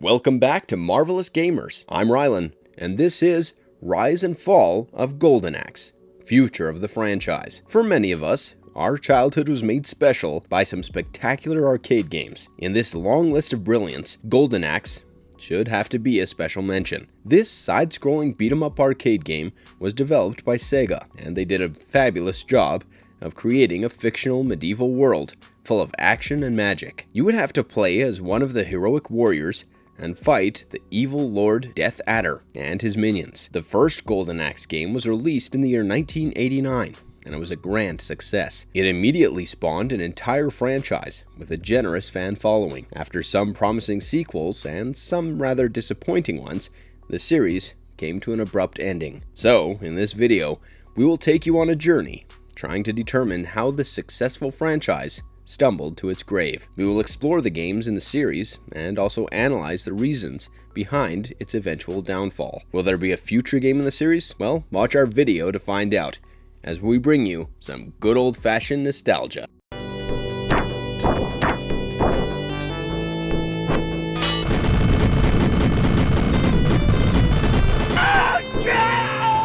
Welcome back to Marvelous Gamers. I'm Rylan, and this is Rise and Fall of Golden Axe, future of the franchise. For many of us, our childhood was made special by some spectacular arcade games. In this long list of brilliance, Golden Axe should have to be a special mention. This side-scrolling beat-em-up arcade game was developed by Sega, and they did a fabulous job of creating a fictional medieval world full of action and magic. You would have to play as one of the heroic warriors and fight the evil Lord Death Adder and his minions. The first Golden Axe game was released in the year 1989, and it was a grand success. It immediately spawned an entire franchise with a generous fan following. After some promising sequels and some rather disappointing ones, the series came to an abrupt ending. So, in this video, we will take you on a journey trying to determine how this successful franchise stumbled to its grave. We will explore the games in the series and also analyze the reasons behind its eventual downfall. Will there be a future game in the series? Well, watch our video to find out, as we bring you some good old-fashioned nostalgia.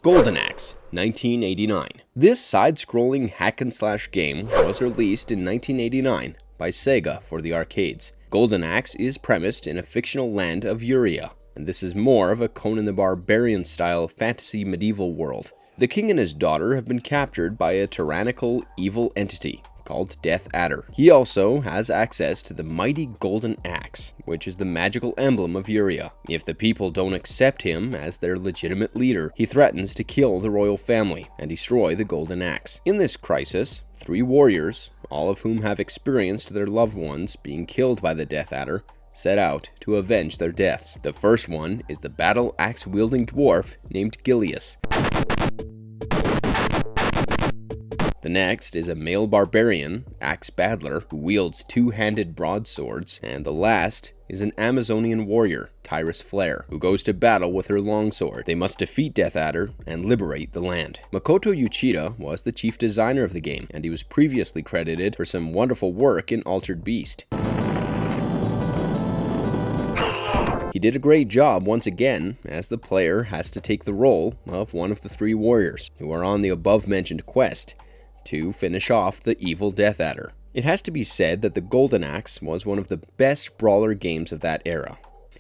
Golden Axe, 1989. This side-scrolling hack-and-slash game was released in 1989 by Sega for the arcades. Golden Axe is premised in a fictional land of Uria, and this is more of a Conan the Barbarian-style fantasy medieval world. The king and his daughter have been captured by a tyrannical, evil entity called Death Adder. He also has access to the mighty Golden Axe, which is the magical emblem of Uria. If the people don't accept him as their legitimate leader, he threatens to kill the royal family and destroy the Golden Axe. In this crisis, three warriors, all of whom have experienced their loved ones being killed by the Death Adder, set out to avenge their deaths. The first one is the battle axe-wielding dwarf named Gilius. The next is a male barbarian, Axe Battler, who wields two-handed broadswords, and the last is an Amazonian warrior, Tyrus Flare, who goes to battle with her longsword. They must defeat Death Adder and liberate the land. Makoto Uchida was the chief designer of the game, and he was previously credited for some wonderful work in Altered Beast. He did a great job once again, as the player has to take the role of one of the three warriors, who are on the above-mentioned quest to finish off the evil Death Adder. It has to be said that the Golden Axe was one of the best brawler games of that era.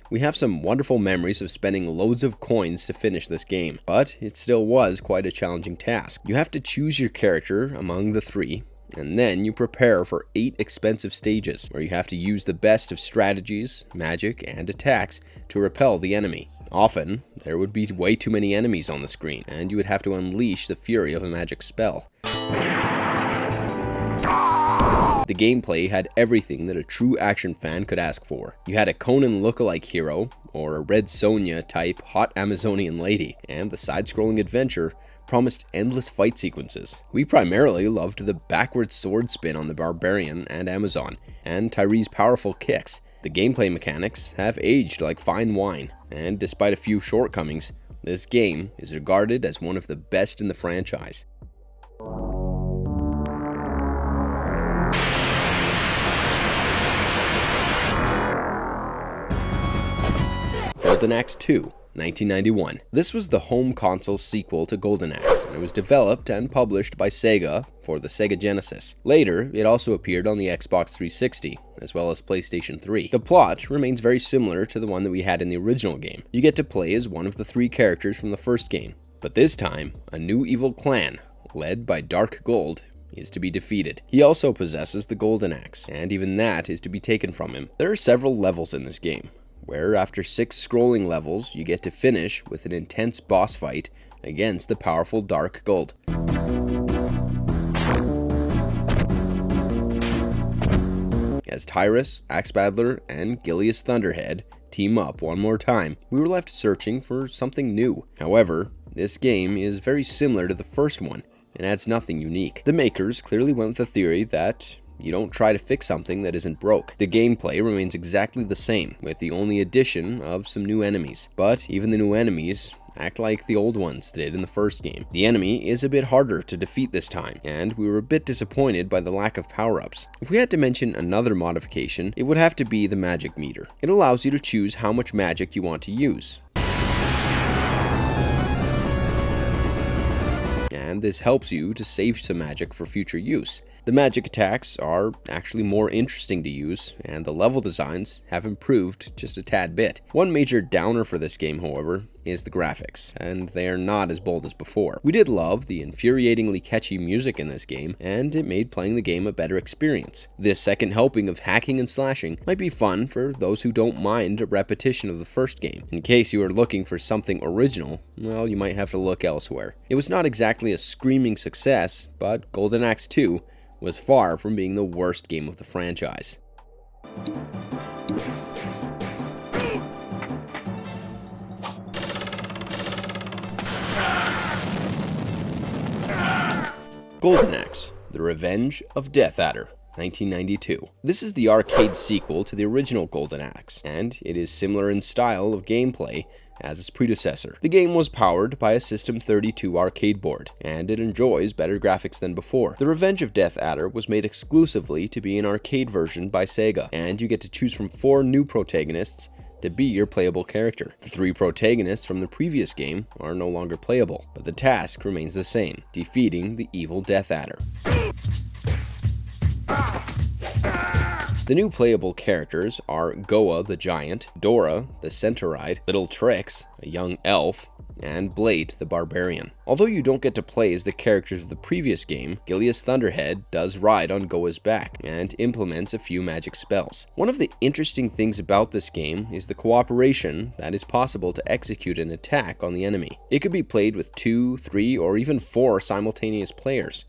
We have some wonderful memories of spending loads of coins to finish this game, but it still was quite a challenging task. You have to choose your character among the three, and then you prepare for 8 expensive stages, where you have to use the best of strategies, magic, and attacks to repel the enemy. Often, there would be way too many enemies on the screen, and you would have to unleash the fury of a magic spell. The gameplay had everything that a true action fan could ask for. You had a Conan look-alike hero, or a Red Sonja type hot Amazonian lady, and the side-scrolling adventure promised endless fight sequences. We primarily loved the backward sword spin on the Barbarian and Amazon, and Tyree's powerful kicks. The gameplay mechanics have aged like fine wine, and despite a few shortcomings, this game is regarded as one of the best in the franchise. Golden Axe 2, 1991. This was the home console sequel to Golden Axe, and it was developed and published by Sega for the Sega Genesis. Later, it also appeared on the Xbox 360, as well as PlayStation 3. The plot remains very similar to the one that we had in the original game. You get to play as one of the 3 characters from the first game, but this time, a new evil clan, led by Dark Gold, is to be defeated. He also possesses the Golden Axe, and even that is to be taken from him. There are several levels in this game, where after 6 scrolling levels, you get to finish with an intense boss fight against the powerful Dark Gold. As Tyrus, Axe Battler, and Gilius Thunderhead team up one more time, we were left searching for something new. However, this game is very similar to the first one and adds nothing unique. The makers clearly went with the theory that you don't try to fix something that isn't broke. The gameplay remains exactly the same, with the only addition of some new enemies. But even the new enemies act like the old ones did in the first game. The enemy is a bit harder to defeat this time, and we were a bit disappointed by the lack of power-ups. If we had to mention another modification, it would have to be the magic meter. It allows you to choose how much magic you want to use, and this helps you to save some magic for future use. The magic attacks are actually more interesting to use, and the level designs have improved just a tad bit. One major downer for this game, however, is the graphics, and they are not as bold as before. We did love the infuriatingly catchy music in this game, and it made playing the game a better experience. This second helping of hacking and slashing might be fun for those who don't mind a repetition of the first game. In case you are looking for something original, well, you might have to look elsewhere. It was not exactly a screaming success, but Golden Axe 2 was far from being the worst game of the franchise. Golden Axe: The Revenge of Death Adder, 1992. This is the arcade sequel to the original Golden Axe, and it is similar in style of gameplay as its predecessor. The game was powered by a System 32 arcade board, and it enjoys better graphics than before. The Revenge of Death Adder was made exclusively to be an arcade version by Sega, and you get to choose from 4 new protagonists to be your playable character. The 3 protagonists from the previous game are no longer playable, but the task remains the same: defeating the evil Death Adder. The new playable characters are Goa the Giant, Dora the Centauride, Little Trix, a young elf, and Blade the Barbarian. Although you don't get to play as the characters of the previous game, Gilius Thunderhead does ride on Goa's back and implements a few magic spells. One of the interesting things about this game is the cooperation that is possible to execute an attack on the enemy. It could be played with 2, 3, or even 4 simultaneous players,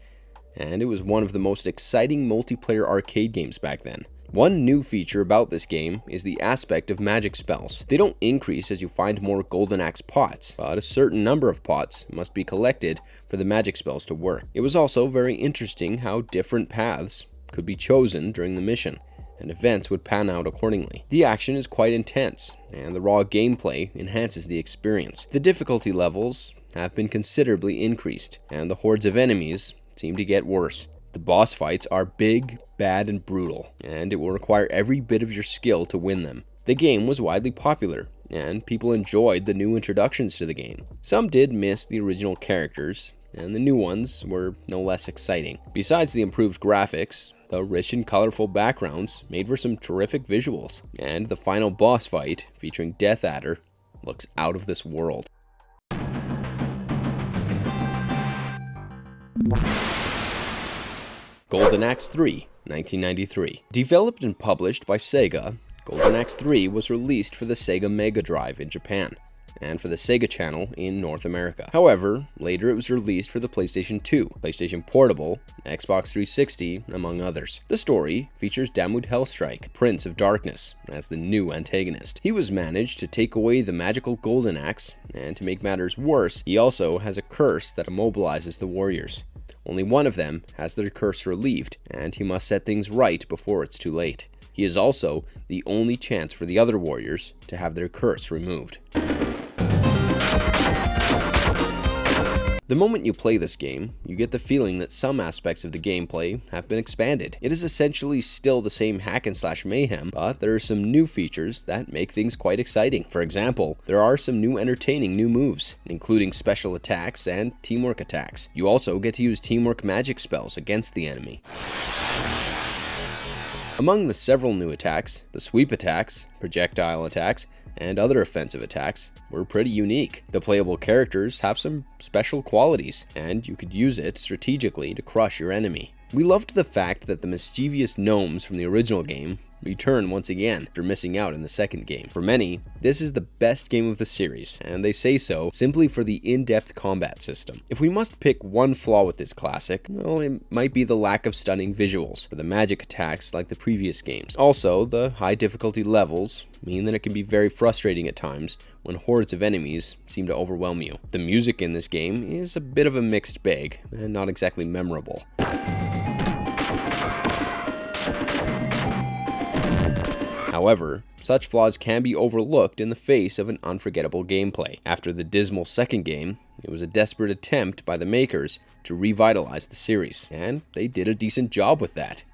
and it was one of the most exciting multiplayer arcade games back then. One new feature about this game is the aspect of magic spells. They don't increase as you find more Golden Axe pots, but a certain number of pots must be collected for the magic spells to work. It was also very interesting how different paths could be chosen during the mission, and events would pan out accordingly. The action is quite intense, and the raw gameplay enhances the experience. The difficulty levels have been considerably increased, and the hordes of enemies seem to get worse. The boss fights are big, bad, and brutal, and it will require every bit of your skill to win them. The game was widely popular, and people enjoyed the new introductions to the game. Some did miss the original characters, and the new ones were no less exciting. Besides the improved graphics, the rich and colorful backgrounds made for some terrific visuals, and the final boss fight, featuring Death Adder, looks out of this world. Golden Axe 3, 1993. Developed and published by Sega, Golden Axe 3 was released for the Sega Mega Drive in Japan, and for the Sega Channel in North America. However, later it was released for the PlayStation 2, PlayStation Portable, Xbox 360, among others. The story features Damud Hellstrike, Prince of Darkness, as the new antagonist. He was managed to take away the magical Golden Axe, and to make matters worse, he also has a curse that immobilizes the warriors. Only one of them has their curse relieved, and he must set things right before it's too late. He is also the only chance for the other warriors to have their curse removed. The moment you play this game, you get the feeling that some aspects of the gameplay have been expanded. It is essentially still the same hack and slash mayhem, but there are some new features that make things quite exciting. For example, there are some new entertaining new moves, including special attacks and teamwork attacks. You also get to use teamwork magic spells against the enemy. Among the several new attacks, the sweep attacks, projectile attacks, and other offensive attacks were pretty unique. The playable characters have some special qualities, and you could use it strategically to crush your enemy. We loved the fact that the mischievous gnomes from the original game return once again after missing out in the second game. For many, this is the best game of the series, and they say so simply for the in-depth combat system. If we must pick one flaw with this classic, well, it might be the lack of stunning visuals for the magic attacks like the previous games. Also, the high difficulty levels mean that it can be very frustrating at times when hordes of enemies seem to overwhelm you. The music in this game is a bit of a mixed bag, and not exactly memorable. However, such flaws can be overlooked in the face of an unforgettable gameplay. After the dismal second game, it was a desperate attempt by the makers to revitalize the series, and they did a decent job with that.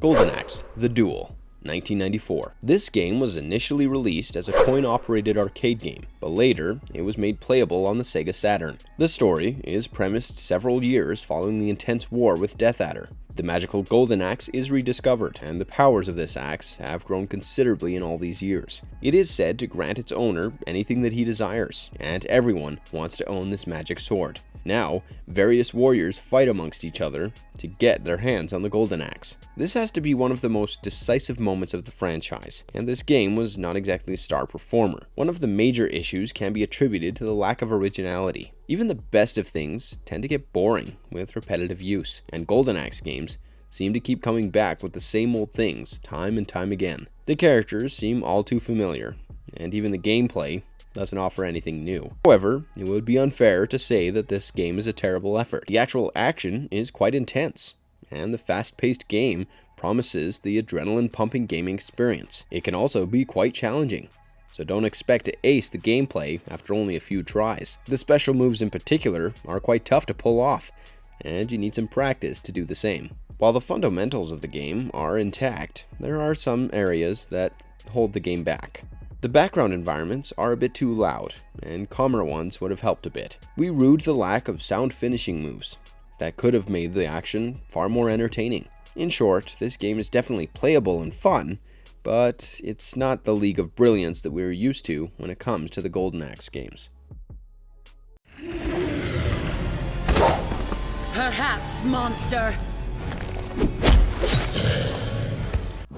Golden Axe The Duel, 1994. This game was initially released as a coin-operated arcade game, but later it was made playable on the Sega Saturn. The story is premised several years following the intense war with Death Adder. The magical Golden Axe is rediscovered, and the powers of this axe have grown considerably in all these years. It is said to grant its owner anything that he desires, and everyone wants to own this magic sword. Now, various warriors fight amongst each other to get their hands on the Golden Axe. This has to be one of the most decisive moments of the franchise, and this game was not exactly a star performer. One of the major issues can be attributed to the lack of originality. Even the best of things tend to get boring with repetitive use, and Golden Axe games seem to keep coming back with the same old things time and time again. The characters seem all too familiar, and even the gameplay doesn't offer anything new. However, it would be unfair to say that this game is a terrible effort. The actual action is quite intense, and the fast-paced game promises the adrenaline-pumping gaming experience. It can also be quite challenging, so don't expect to ace the gameplay after only a few tries. The special moves in particular are quite tough to pull off, and you need some practice to do the same. While the fundamentals of the game are intact, there are some areas that hold the game back. The background environments are a bit too loud, and calmer ones would have helped a bit. We rued the lack of sound finishing moves that could have made the action far more entertaining. In short, this game is definitely playable and fun, but it's not the league of brilliance that we're used to when it comes to the Golden Axe games. Perhaps, monster.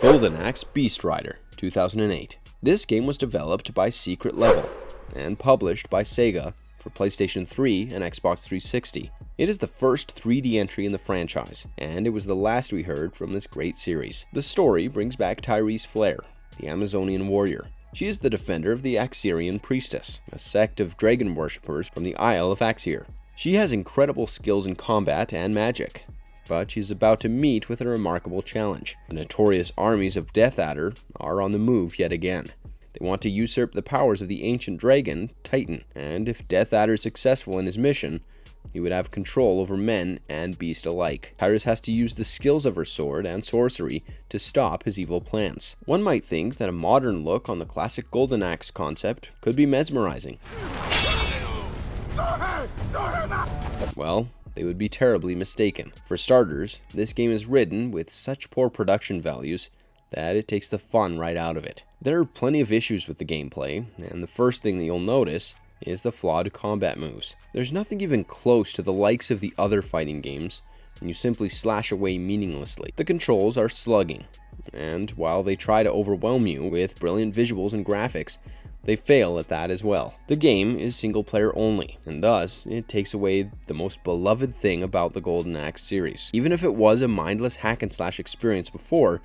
Golden Axe Beast Rider, 2008. This game was developed by Secret Level and published by Sega for PlayStation 3 and Xbox 360. It is the first 3D entry in the franchise, and it was the last we heard from this great series. The story brings back Tyrese Flair, the Amazonian warrior. She is the defender of the Axierian Priestess, a sect of dragon worshippers from the Isle of Axier. She has incredible skills in combat and magic, but she's about to meet with a remarkable challenge. The notorious armies of Death Adder are on the move yet again. They want to usurp the powers of the ancient dragon, Titan, and if Death Adder is successful in his mission, he would have control over men and beast alike. Tyrese has to use the skills of her sword and sorcery to stop his evil plans. One might think that a modern look on the classic Golden Axe concept could be mesmerizing. Well, they would be terribly mistaken. For starters, this game is written with such poor production values that it takes the fun right out of it. There are plenty of issues with the gameplay, and the first thing that you'll notice is the flawed combat moves. There's nothing even close to the likes of the other fighting games, and you simply slash away meaninglessly. The controls are slugging, and while they try to overwhelm you with brilliant visuals and graphics, they fail at that as well. The game is single player only, and thus it takes away the most beloved thing about the Golden Axe series. Even if it was a mindless hack and slash experience before,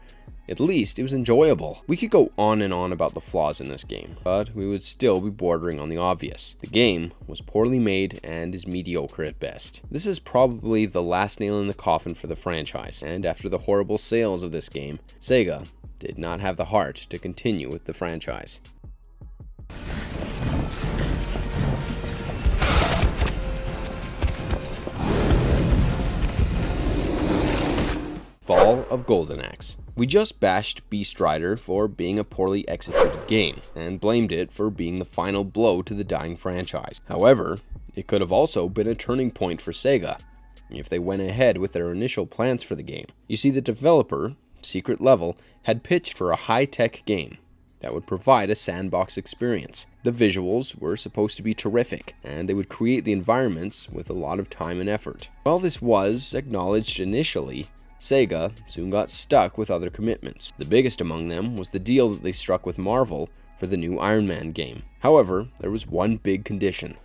at least it was enjoyable. We could go on and on about the flaws in this game, but we would still be bordering on the obvious. The game was poorly made and is mediocre at best. This is probably the last nail in the coffin for the franchise, and after the horrible sales of this game, Sega did not have the heart to continue with the franchise. Fall of Golden Axe. We just bashed Beast Rider for being a poorly executed game, and blamed it for being the final blow to the dying franchise. However, it could have also been a turning point for Sega if they went ahead with their initial plans for the game. You see, the developer, Secret Level, had pitched for a high-tech game that would provide a sandbox experience. The visuals were supposed to be terrific, and they would create the environments with a lot of time and effort. While this was acknowledged initially, Sega soon got stuck with other commitments. The biggest among them was the deal that they struck with Marvel for the new Iron Man game. However, there was one big condition.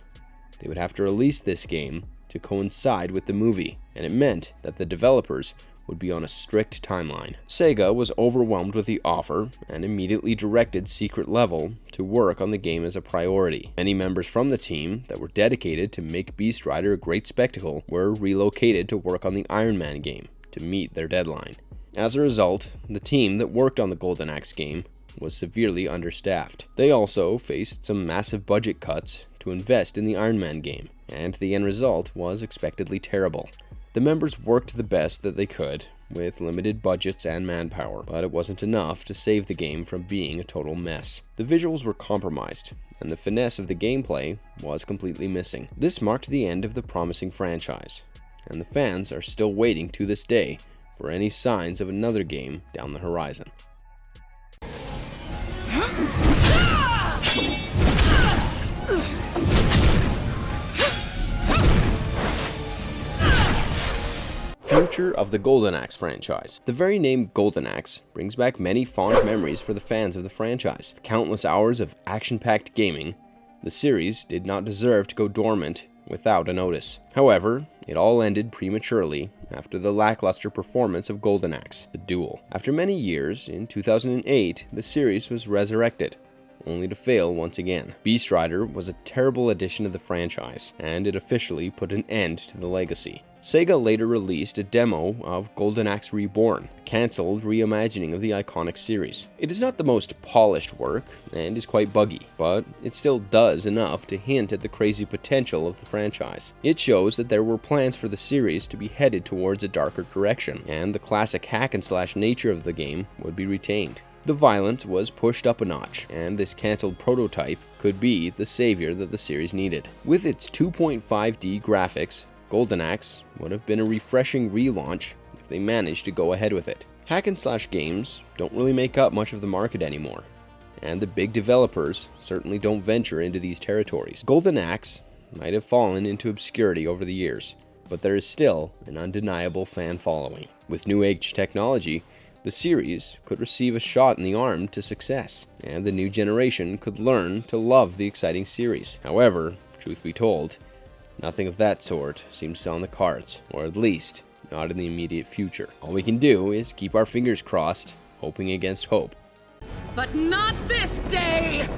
They would have to release this game to coincide with the movie, and it meant that the developers would be on a strict timeline. Sega was overwhelmed with the offer and immediately directed Secret Level to work on the game as a priority. Many members from the team that were dedicated to make Beast Rider a great spectacle were relocated to work on the Iron Man game to meet their deadline. As a result, the team that worked on the Golden Axe game was severely understaffed. They also faced some massive budget cuts to invest in the Iron Man game, and the end result was expectedly terrible. The members worked the best that they could, with limited budgets and manpower, but it wasn't enough to save the game from being a total mess. The visuals were compromised, and the finesse of the gameplay was completely missing. This marked the end of the promising franchise, and the fans are still waiting to this day for any signs of another game down the horizon. Future of the Golden Axe franchise. The very name Golden Axe brings back many fond memories for the fans of the franchise. With countless hours of action-packed gaming, the series did not deserve to go dormant without a notice. However, it all ended prematurely after the lackluster performance of Golden Axe The Duel. After many years, in 2008, the series was resurrected, only to fail once again. Beast Rider was a terrible addition to the franchise, and it officially put an end to the legacy. Sega later released a demo of Golden Axe Reborn, a cancelled reimagining of the iconic series. It is not the most polished work, and is quite buggy, but it still does enough to hint at the crazy potential of the franchise. It shows that there were plans for the series to be headed towards a darker direction, and the classic hack-and-slash nature of the game would be retained. The violence was pushed up a notch, and this cancelled prototype could be the savior that the series needed. With its 2.5D graphics, Golden Axe would have been a refreshing relaunch if they managed to go ahead with it. Hack-and-slash games don't really make up much of the market anymore, and the big developers certainly don't venture into these territories. Golden Axe might have fallen into obscurity over the years, but there is still an undeniable fan following. With new age technology, the series could receive a shot in the arm to success, and the new generation could learn to love the exciting series. However, truth be told, nothing of that sort seems on the cards, or at least not in the immediate future. All we can do is keep our fingers crossed, hoping against hope. But not this day!